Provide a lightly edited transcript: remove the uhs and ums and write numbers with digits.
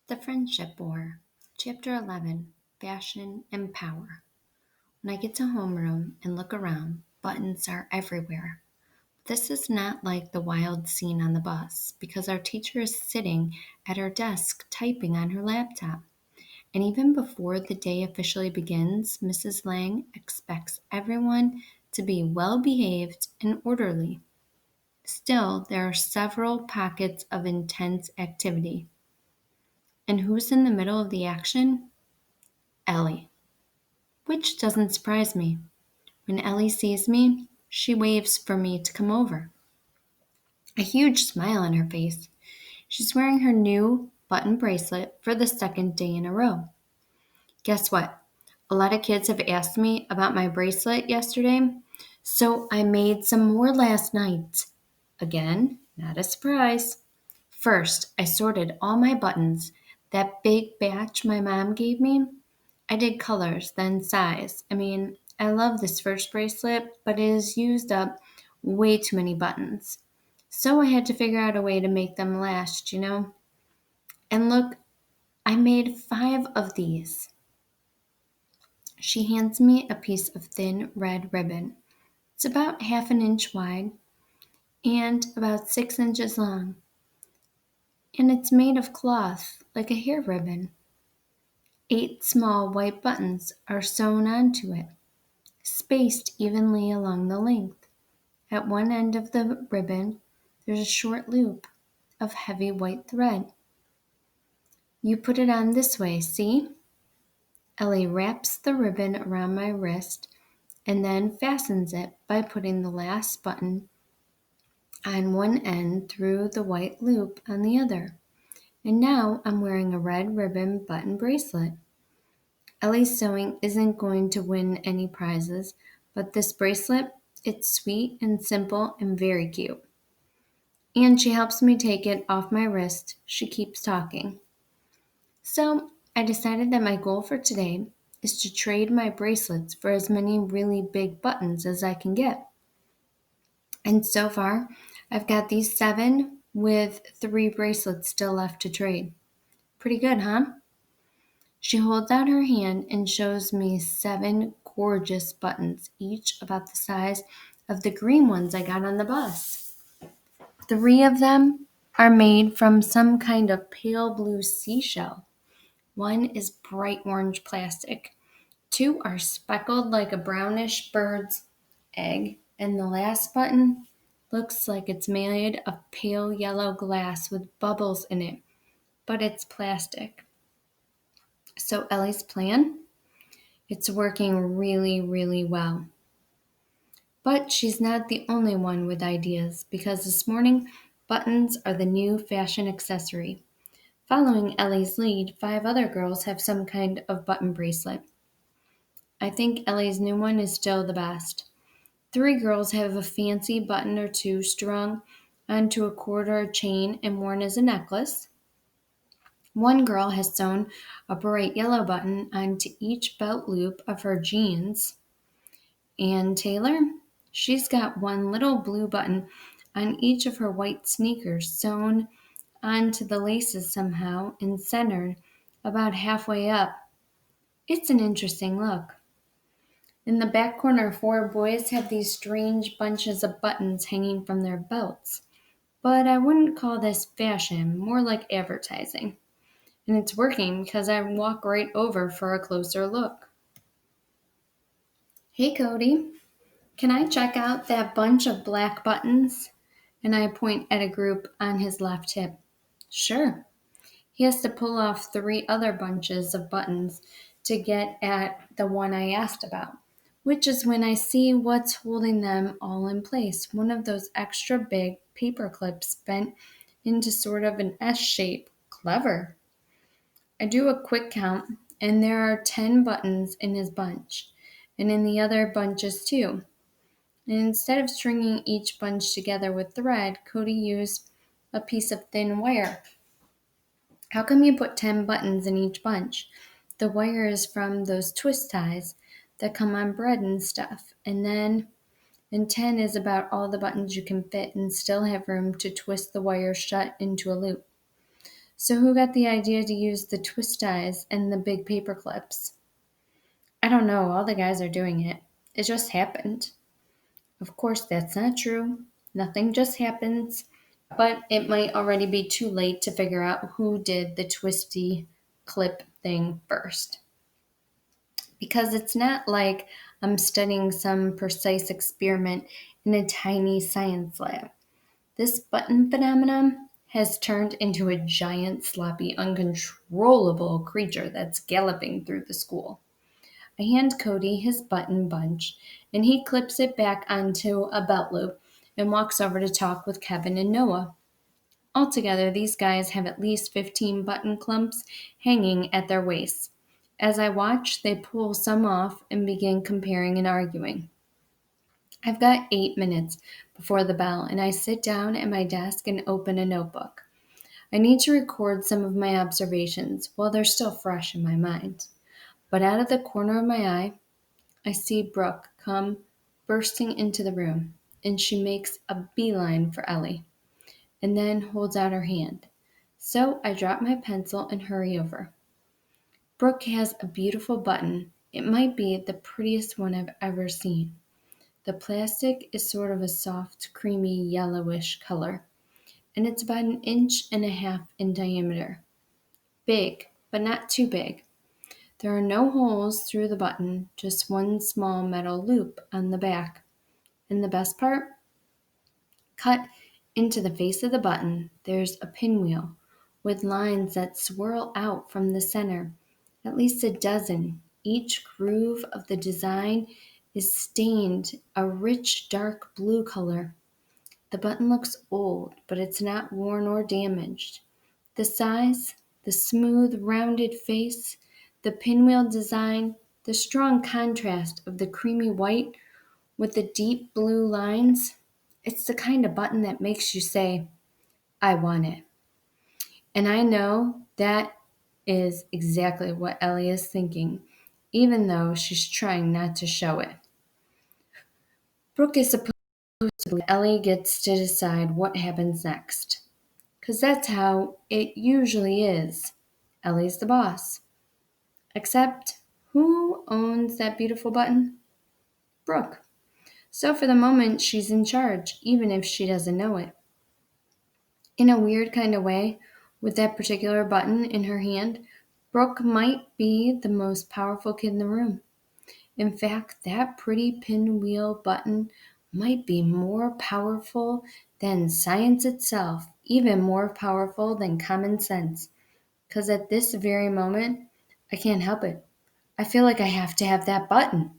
The Friendship War, Chapter 11, Fashion and Power. When I get to homeroom and look around, buttons are everywhere. This is not like the wild scene on the bus because our teacher is sitting at her desk typing on her laptop. And even before the day officially begins, Mrs. Lang expects everyone to be well behaved and orderly. Still, there are several pockets of intense activity. And who's in the middle of the action? Ellie. Which doesn't surprise me. When Ellie sees me, she waves for me to come over. A huge smile on her face. She's wearing her new button bracelet for the second day in a row. Guess what? A lot of kids have asked me about my bracelet yesterday, so I made some more last night. Again, not a surprise. First, I sorted all my buttons. That big batch my mom gave me, I did colors, then size. I love this first bracelet, but it has used up way too many buttons. So I had to figure out a way to make them last. And look, I made 5 of these. She hands me a piece of thin red ribbon. It's about half an inch wide and about 6 inches long. And it's made of cloth, like a hair ribbon. 8 small white buttons are sewn onto it, spaced evenly along the length. At one end of the ribbon, there's a short loop of heavy white thread. You put it on this way, see? Ellie wraps the ribbon around my wrist and then fastens it by putting the last button on one end through the white loop on the other. And now I'm wearing a red ribbon button bracelet. Ellie's sewing isn't going to win any prizes, but this bracelet, it's sweet and simple and very cute. And she helps me take it off my wrist. She keeps talking. So I decided that my goal for today is to trade my bracelets for as many really big buttons as I can get. And so far, I've got these 7 with 3 bracelets still left to trade. Pretty good, huh? She holds out her hand and shows me 7 gorgeous buttons, each about the size of the green ones I got on the bus. 3 of them are made from some kind of pale blue seashell. One is bright orange plastic. 2 are speckled like a brownish bird's egg. And the last button looks like it's made of pale yellow glass with bubbles in it, but it's plastic. So Ellie's plan? It's working really, really well. But she's not the only one with ideas because this morning, buttons are the new fashion accessory. Following Ellie's lead, 5 other girls have some kind of button bracelet. I think Ellie's new one is still the best. 3 girls have a fancy button or 2 strung onto a cord or a chain and worn as a necklace. 1 girl has sewn a bright yellow button onto each belt loop of her jeans. And Taylor, she's got 1 little blue button on each of her white sneakers sewn onto the laces somehow and centered about halfway up. It's an interesting look. In the back corner, 4 boys have these strange bunches of buttons hanging from their belts. But I wouldn't call this fashion, more like advertising. And it's working because I walk right over for a closer look. Hey Cody, can I check out that bunch of black buttons? And I point at a group on his left hip. Sure. He has to pull off 3 other bunches of buttons to get at the one I asked about, which is when I see what's holding them all in place. One of those extra big paper clips bent into sort of an S shape. Clever. I do a quick count, and there are 10 buttons in his bunch, and in the other bunches too. And instead of stringing each bunch together with thread, Cody used a piece of thin wire. How come you put 10 buttons in each bunch? The wire is from those twist ties that come on bread and stuff. And 10 is about all the buttons you can fit and still have room to twist the wire shut into a loop. So who got the idea to use the twist ties and the big paper clips? I don't know, all the guys are doing it. It just happened. Of course, that's not true. Nothing just happens. But it might already be too late to figure out who did the twisty clip thing first. Because it's not like I'm studying some precise experiment in a tiny science lab. This button phenomenon has turned into a giant, sloppy, uncontrollable creature that's galloping through the school. I hand Cody his button bunch, and he clips it back onto a belt loop and walks over to talk with Kevin and Noah. Altogether, these guys have at least 15 button clumps hanging at their waists. As I watch, they pull some off and begin comparing and arguing. I've got 8 minutes before the bell, and I sit down at my desk and open a notebook. I need to record some of my observations while they're still fresh in my mind. But out of the corner of my eye, I see Brooke come bursting into the room, and she makes a beeline for Ellie, and then holds out her hand. So I drop my pencil and hurry over. Brooke has a beautiful button. It might be the prettiest one I've ever seen. The plastic is sort of a soft, creamy, yellowish color, and it's about an inch and a half in diameter. Big, but not too big. There are no holes through the button, just one small metal loop on the back. And the best part? Cut into the face of the button, there's a pinwheel with lines that swirl out from the center, at least a dozen. Each groove of the design is stained a rich dark blue color. The button looks old, but it's not worn or damaged. The size, the smooth, rounded face, the pinwheel design, the strong contrast of the creamy white with the deep blue lines, it's the kind of button that makes you say, I want it. And I know that is exactly what Ellie is thinking, even though she's trying not to show it. Brooke is supposed to believe Ellie gets to decide what happens next. Because that's how it usually is. Ellie's the boss. Except, who owns that beautiful button? Brooke. So for the moment, she's in charge, even if she doesn't know it. In a weird kind of way, with that particular button in her hand, Brooke might be the most powerful kid in the room. In fact, that pretty pinwheel button might be more powerful than science itself, even more powerful than common sense. Because at this very moment, I can't help it. I feel like I have to have that button.